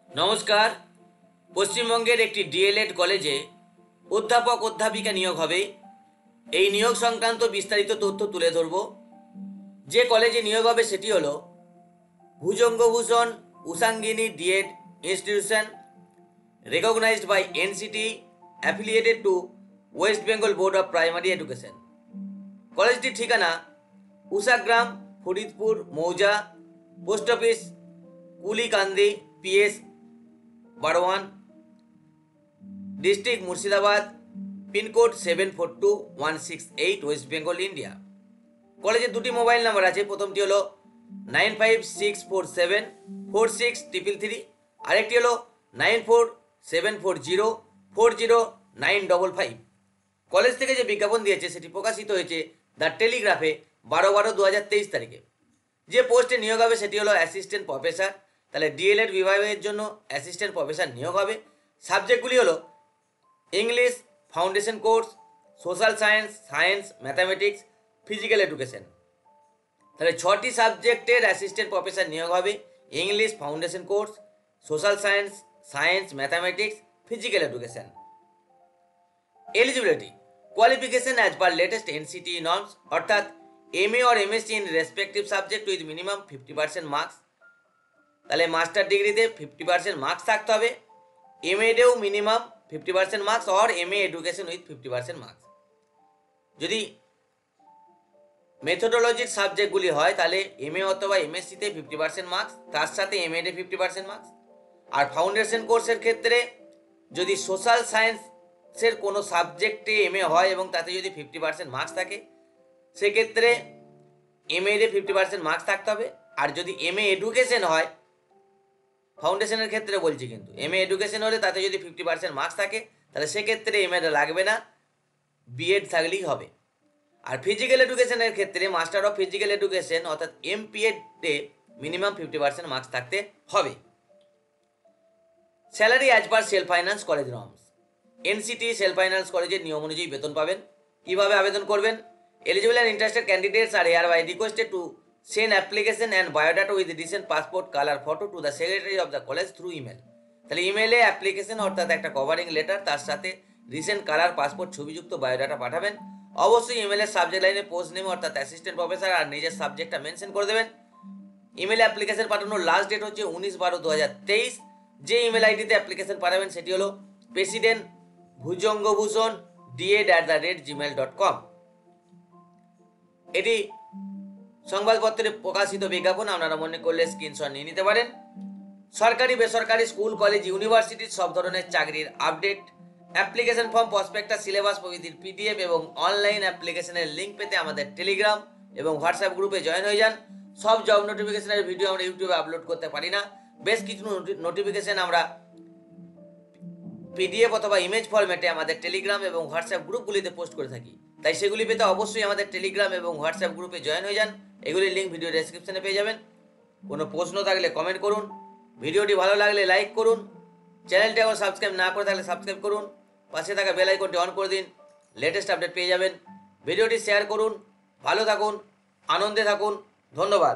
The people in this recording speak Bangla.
নমস্কার। পশ্চিমবঙ্গের একটি ডিএলএড কলেজে অধ্যাপক অধ্যাপিকা নিয়োগ হবে। এই নিয়োগ সংক্রান্ত বিস্তারিত তথ্য তুলে ধরব। যে কলেজে নিয়োগ হবে সেটি হলো Bhujangabhushan Ushangini DEd institution, recognized by NCT, affiliated to West Bengal Board of Primary Education. কলেজটির ঠিকানা উষাগ্রাম, ফরিদপুর মৌজা, post office Kulikandi, PS 12, district Murshidabad, pincode 742168, West Bengal, India. কলেজের দুটি মোবাইল নাম্বার আছে। প্রথমটি হলো 9564746333, আরেকটি হলো 9474040955। কলেজ থেকে যে বিজ্ঞাপন দিয়েছে সেটি প্রকাশিত হয়েছে দ্য টেলিগ্রাফে 12/12/2023 তারিখে। যে পোস্টে নিয়োগ হবে সেটি হলো অ্যাসিস্ট্যান্ট প্রফেসর। তাহলে ডিএলএড বিভাগের জন্য অ্যাসিস্ট্যান্ট প্রফেসর নিয়োগ হবে। সাবজেক্টগুলি হলো English foundation course, social science, science, mathematics, physical education. তাহলে 6টি সাবজেক্টের অ্যাসিস্ট্যান্ট প্রফেসর নিয়োগ হবে। English foundation course, social science, science, mathematics, physical education. Eligibility qualification as per latest NCT norms, অর্থাৎ MA or MSc in respective subject with minimum 50% marks. তাহলে মাস্টার ডিগ্রিতে 50% মার্কস থাকতে হবে। MA-তেও minimum 50% marks or MA education with 50% marks. যদি মেথোডোলজির সাবজেক্টগুলি হয় তাহলে MA অথবা MSc-তে 50% মার্কস, তার সাথে MA-তে 50% মার্কস। আর ফাউন্ডেশন কোর্সের ক্ষেত্রে যদি সোশ্যাল সায়েন্সের কোনো সাবজেক্টে MA হয় এবং তাতে যদি 50% মার্কস থাকে সেক্ষেত্রে MA-তে 50% মার্কস থাকতে হবে। আর যদি MA এডুকেশন হয়, ফাউন্ডেশনের ক্ষেত্রে বলছি কিন্তু, MA এডুকেশন হলে তাতে যদি 50% মার্কস থাকে তাহলে সেক্ষেত্রে MA-টা লাগবে না, বিএড থাকলেই হবে। আর ফিজিক্যাল এডুকেশনের ক্ষেত্রে মাস্টার অফ ফিজিক্যাল এডুকেশন অর্থাৎ MPED-এ মিনিমাম 50% মার্কস থাকতে হবে। Salary as per self finance college norms. NCT self finance কলেজের নিয়ম অনুযায়ী বেতন পাবেন। কিভাবে আবেদন করবেন? Eligible and interested candidates are hereby requested to send application and biodata with recent passport color photo to the secretary of the college through email। তাহলে ইমেলে অ্যাপ্লিকেশন অর্থাৎ একটা কভারিং লেটার, তার সাথে রিসেন্ট কালার পাসপোর্ট ছবিযুক্ত বায়োডাটা পাঠাবেন। অবশ্যই ইমেলের সাবজেক্ট লাইনে পোস্ট নেম অর্থাৎ অ্যাসিস্ট্যান্ট প্রফেসর আর নিজের সাবজেক্টটা মেনশন করে দেবেন। ইমেলে অ্যাপ্লিকেশন পাঠানোর লাস্ট ডেট হচ্ছে 19/12/2023। যে ইমেল আইডিতে অ্যাপ্লিকেশন পাঠাবেন সেটি হলো প্রেসিডেন্ট ভুজঙ্গভূষণ DED@gmail.com। এটি সংবাদপত্রে প্রকাশিত বিজ্ঞাপন, আপনারা মনে করলে স্ক্রিনশট নিয়ে নিতে পারেন। সরকারি বেসরকারি স্কুল কলেজ ইউনিভার্সিটির সব ধরনের চাকরির update, application form, prospectus, syllabus প্রভৃতির PDF এবং অনলাইন অ্যাপ্লিকেশনের লিঙ্ক পেতে আমাদের টেলিগ্রাম এবং হোয়াটসঅ্যাপ গ্রুপে জয়েন হয়ে যান। সব জব নোটিফিকেশনের ভিডিও আমরা ইউটিউবে আপলোড করতে পারি না। বেশ কিছু নোটিফিকেশন আমরা PDF অথবা ইমেজ ফরম্যাটে আমাদের টেলিগ্রাম এবং হোয়াটসঅ্যাপ গ্রুপগুলিতে পোস্ট করে থাকি। তাই সেগুলি পেতে অবশ্যই আমাদের টেলিগ্রাম এবং হোয়াটসঅ্যাপ গ্রুপে জয়েন হয়ে যান। এগুলির লিঙ্ক ভিডিও ডেসক্রিপশনে পেয়ে যাবেন। কোনো প্রশ্ন থাকলে কমেন্ট করুন। ভিডিওটি ভালো লাগলে লাইক করুন। চ্যানেলটি আবার সাবস্ক্রাইব না করে থাকলে সাবস্ক্রাইব করুন। পাশে থাকা বেল আইকনটি অন করে দিন, লেটেস্ট আপডেট পেয়ে যাবেন। ভিডিওটি শেয়ার করুন। ভালো থাকুন, আনন্দে থাকুন। ধন্যবাদ।